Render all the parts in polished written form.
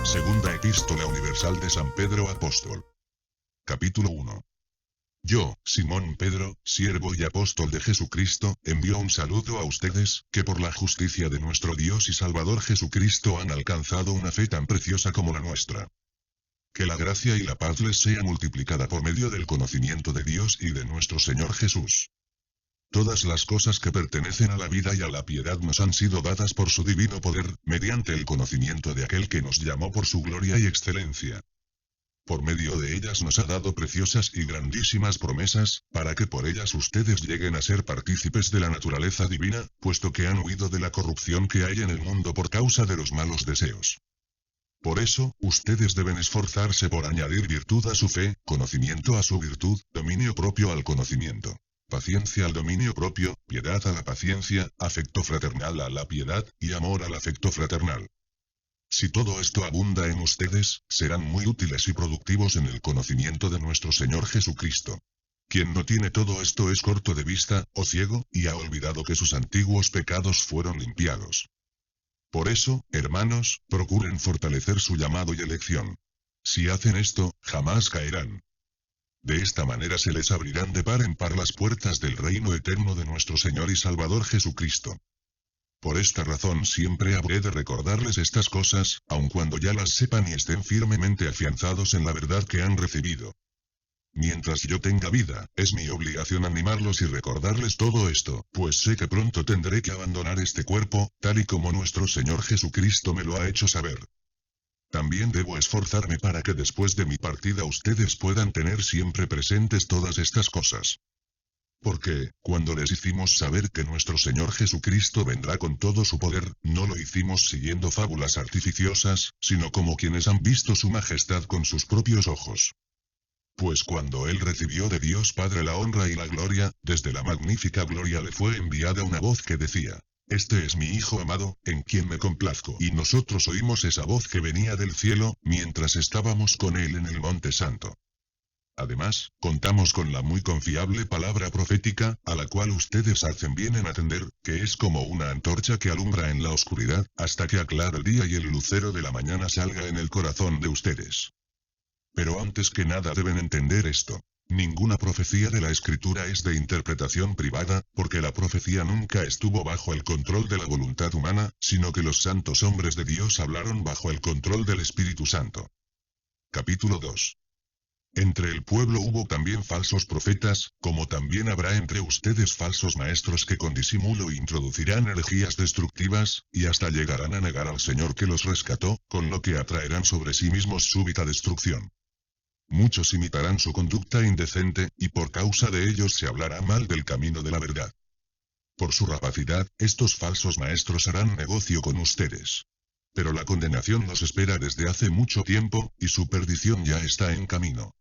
Segunda Epístola Universal de San Pedro Apóstol. Capítulo 1. Yo, Simón Pedro, siervo y apóstol de Jesucristo, envío un saludo a ustedes, que por la justicia de nuestro Dios y Salvador Jesucristo han alcanzado una fe tan preciosa como la nuestra. Que la gracia y la paz les sea multiplicada por medio del conocimiento de Dios y de nuestro Señor Jesús. Todas las cosas que pertenecen a la vida y a la piedad nos han sido dadas por su divino poder, mediante el conocimiento de aquel que nos llamó por su gloria y excelencia. Por medio de ellas nos ha dado preciosas y grandísimas promesas, para que por ellas ustedes lleguen a ser partícipes de la naturaleza divina, puesto que han huido de la corrupción que hay en el mundo por causa de los malos deseos. Por eso, ustedes deben esforzarse por añadir virtud a su fe, conocimiento a su virtud, dominio propio al conocimiento, paciencia al dominio propio, piedad a la paciencia, afecto fraternal a la piedad, y amor al afecto fraternal. Si todo esto abunda en ustedes, serán muy útiles y productivos en el conocimiento de nuestro Señor Jesucristo. Quien no tiene todo esto es corto de vista, o ciego, y ha olvidado que sus antiguos pecados fueron limpiados. Por eso, hermanos, procuren fortalecer su llamado y elección. Si hacen esto, jamás caerán. De esta manera se les abrirán de par en par las puertas del reino eterno de nuestro Señor y Salvador Jesucristo. Por esta razón siempre habré de recordarles estas cosas, aun cuando ya las sepan y estén firmemente afianzados en la verdad que han recibido. Mientras yo tenga vida, es mi obligación animarlos y recordarles todo esto, pues sé que pronto tendré que abandonar este cuerpo, tal y como nuestro Señor Jesucristo me lo ha hecho saber. También debo esforzarme para que después de mi partida ustedes puedan tener siempre presentes todas estas cosas. Porque, cuando les hicimos saber que nuestro Señor Jesucristo vendrá con todo su poder, no lo hicimos siguiendo fábulas artificiosas, sino como quienes han visto su majestad con sus propios ojos. Pues cuando Él recibió de Dios Padre la honra y la gloria, desde la magnífica gloria le fue enviada una voz que decía: «Este es mi Hijo amado, en quien me complazco». Y nosotros oímos esa voz que venía del cielo, mientras estábamos con Él en el Monte Santo. Además, contamos con la muy confiable palabra profética, a la cual ustedes hacen bien en atender, que es como una antorcha que alumbra en la oscuridad, hasta que aclara el día y el lucero de la mañana salga en el corazón de ustedes. Pero antes que nada deben entender esto. Ninguna profecía de la Escritura es de interpretación privada, porque la profecía nunca estuvo bajo el control de la voluntad humana, sino que los santos hombres de Dios hablaron bajo el control del Espíritu Santo. Capítulo 2. Entre el pueblo hubo también falsos profetas, como también habrá entre ustedes falsos maestros que con disimulo introducirán herejías destructivas, y hasta llegarán a negar al Señor que los rescató, con lo que atraerán sobre sí mismos súbita destrucción. Muchos imitarán su conducta indecente, y por causa de ellos se hablará mal del camino de la verdad. Por su rapacidad, estos falsos maestros harán negocio con ustedes. Pero la condenación los espera desde hace mucho tiempo, y su perdición ya está en camino.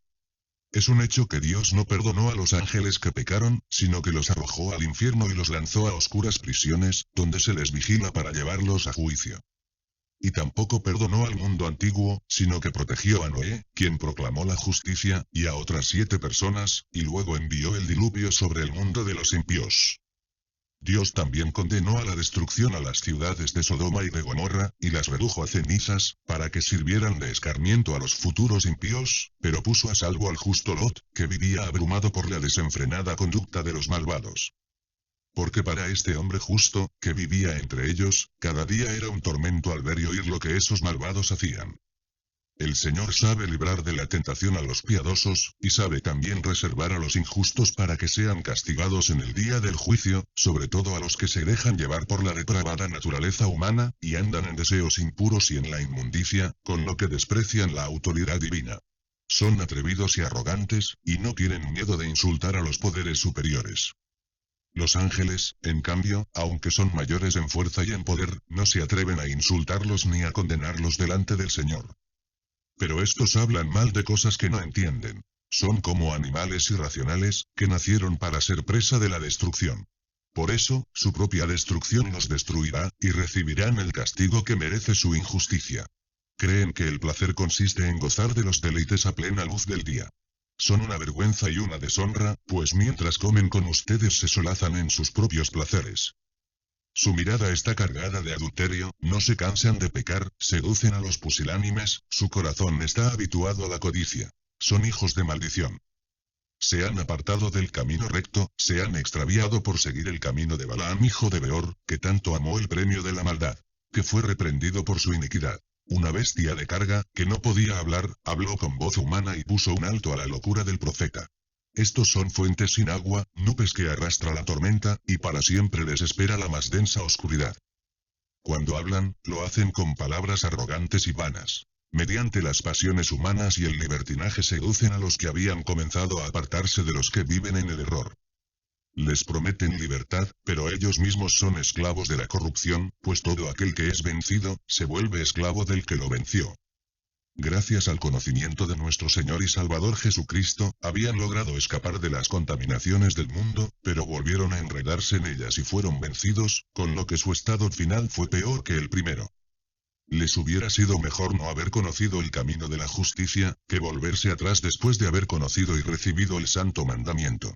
Es un hecho que Dios no perdonó a los ángeles que pecaron, sino que los arrojó al infierno y los lanzó a oscuras prisiones, donde se les vigila para llevarlos a juicio. Y tampoco perdonó al mundo antiguo, sino que protegió a Noé, quien proclamó la justicia, y a otras 7 personas, y luego envió el diluvio sobre el mundo de los impíos. Dios también condenó a la destrucción a las ciudades de Sodoma y de Gomorra, y las redujo a cenizas, para que sirvieran de escarmiento a los futuros impíos, pero puso a salvo al justo Lot, que vivía abrumado por la desenfrenada conducta de los malvados. Porque para este hombre justo, que vivía entre ellos, cada día era un tormento al ver y oír lo que esos malvados hacían. El Señor sabe librar de la tentación a los piadosos, y sabe también reservar a los injustos para que sean castigados en el día del juicio, sobre todo a los que se dejan llevar por la depravada naturaleza humana, y andan en deseos impuros y en la inmundicia, con lo que desprecian la autoridad divina. Son atrevidos y arrogantes, y no tienen miedo de insultar a los poderes superiores. Los ángeles, en cambio, aunque son mayores en fuerza y en poder, no se atreven a insultarlos ni a condenarlos delante del Señor. Pero estos hablan mal de cosas que no entienden. Son como animales irracionales, que nacieron para ser presa de la destrucción. Por eso, su propia destrucción los destruirá, y recibirán el castigo que merece su injusticia. Creen que el placer consiste en gozar de los deleites a plena luz del día. Son una vergüenza y una deshonra, pues mientras comen con ustedes se solazan en sus propios placeres. Su mirada está cargada de adulterio, no se cansan de pecar, seducen a los pusilánimes, su corazón está habituado a la codicia. Son hijos de maldición. Se han apartado del camino recto, se han extraviado por seguir el camino de Balaam hijo de Beor, que tanto amó el premio de la maldad, que fue reprendido por su iniquidad. Una bestia de carga, que no podía hablar, habló con voz humana y puso un alto a la locura del profeta. Estos son fuentes sin agua, nubes que arrastra la tormenta, y para siempre les espera la más densa oscuridad. Cuando hablan, lo hacen con palabras arrogantes y vanas. Mediante las pasiones humanas y el libertinaje seducen a los que habían comenzado a apartarse de los que viven en el error. Les prometen libertad, pero ellos mismos son esclavos de la corrupción, pues todo aquel que es vencido, se vuelve esclavo del que lo venció. Gracias al conocimiento de nuestro Señor y Salvador Jesucristo, habían logrado escapar de las contaminaciones del mundo, pero volvieron a enredarse en ellas y fueron vencidos, con lo que su estado final fue peor que el primero. Les hubiera sido mejor no haber conocido el camino de la justicia, que volverse atrás después de haber conocido y recibido el santo mandamiento.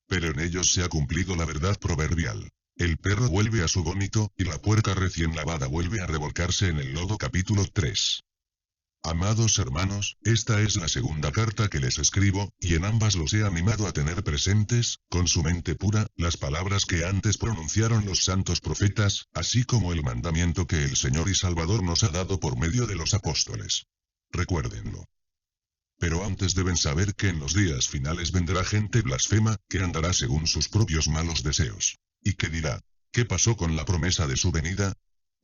Pero en ellos se ha cumplido la verdad proverbial. El perro vuelve a su vómito, y la puerca recién lavada vuelve a revolcarse en el lodo. Capítulo 3. Amados hermanos, esta es la segunda carta que les escribo, y en ambas los he animado a tener presentes, con su mente pura, las palabras que antes pronunciaron los santos profetas, así como el mandamiento que el Señor y Salvador nos ha dado por medio de los apóstoles. Recuérdenlo. Pero antes deben saber que en los días finales vendrá gente blasfema, que andará según sus propios malos deseos. Y que dirá, ¿qué pasó con la promesa de su venida?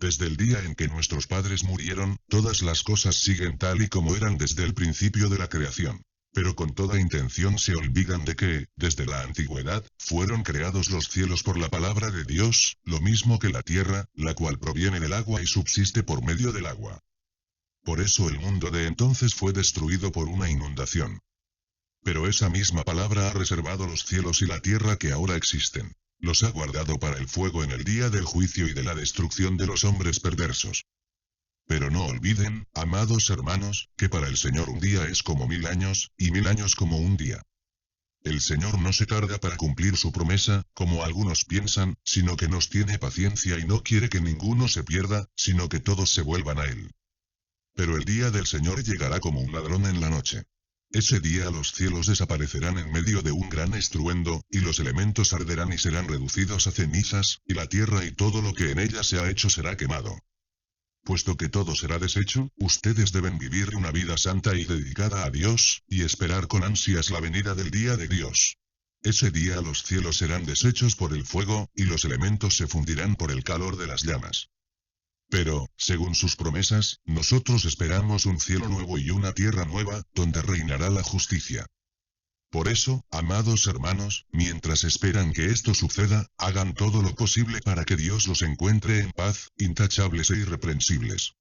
Desde el día en que nuestros padres murieron, todas las cosas siguen tal y como eran desde el principio de la creación. Pero con toda intención se olvidan de que, desde la antigüedad, fueron creados los cielos por la palabra de Dios, lo mismo que la tierra, la cual proviene del agua y subsiste por medio del agua. Por eso el mundo de entonces fue destruido por una inundación. Pero esa misma palabra ha reservado los cielos y la tierra que ahora existen. Los ha guardado para el fuego en el día del juicio y de la destrucción de los hombres perversos. Pero no olviden, amados hermanos, que para el Señor un día es como 1000 años, y 1000 años como un día. El Señor no se tarda para cumplir su promesa, como algunos piensan, sino que nos tiene paciencia y no quiere que ninguno se pierda, sino que todos se vuelvan a Él. Pero el día del Señor llegará como un ladrón en la noche. Ese día los cielos desaparecerán en medio de un gran estruendo, y los elementos arderán y serán reducidos a cenizas, y la tierra y todo lo que en ella se ha hecho será quemado. Puesto que todo será deshecho, ustedes deben vivir una vida santa y dedicada a Dios, y esperar con ansias la venida del día de Dios. Ese día los cielos serán deshechos por el fuego, y los elementos se fundirán por el calor de las llamas. Pero, según sus promesas, nosotros esperamos un cielo nuevo y una tierra nueva, donde reinará la justicia. Por eso, amados hermanos, mientras esperan que esto suceda, hagan todo lo posible para que Dios los encuentre en paz, intachables e irreprensibles.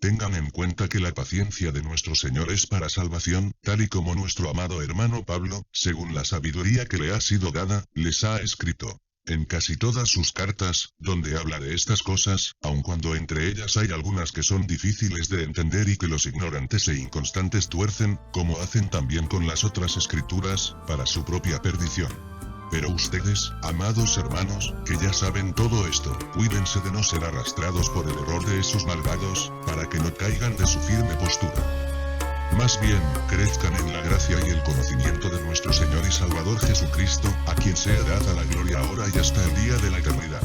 Tengan en cuenta que la paciencia de nuestro Señor es para salvación, tal y como nuestro amado hermano Pablo, según la sabiduría que le ha sido dada, les ha escrito. En casi todas sus cartas, donde habla de estas cosas, aun cuando entre ellas hay algunas que son difíciles de entender y que los ignorantes e inconstantes tuercen, como hacen también con las otras escrituras, para su propia perdición. Pero ustedes, amados hermanos, que ya saben todo esto, cuídense de no ser arrastrados por el error de esos malvados, para que no caigan de su firme postura. Más bien, crezcan en la gracia y el conocimiento de nuestro Señor y Salvador Jesucristo, a quien sea dada la gloria ahora y hasta el día de la eternidad.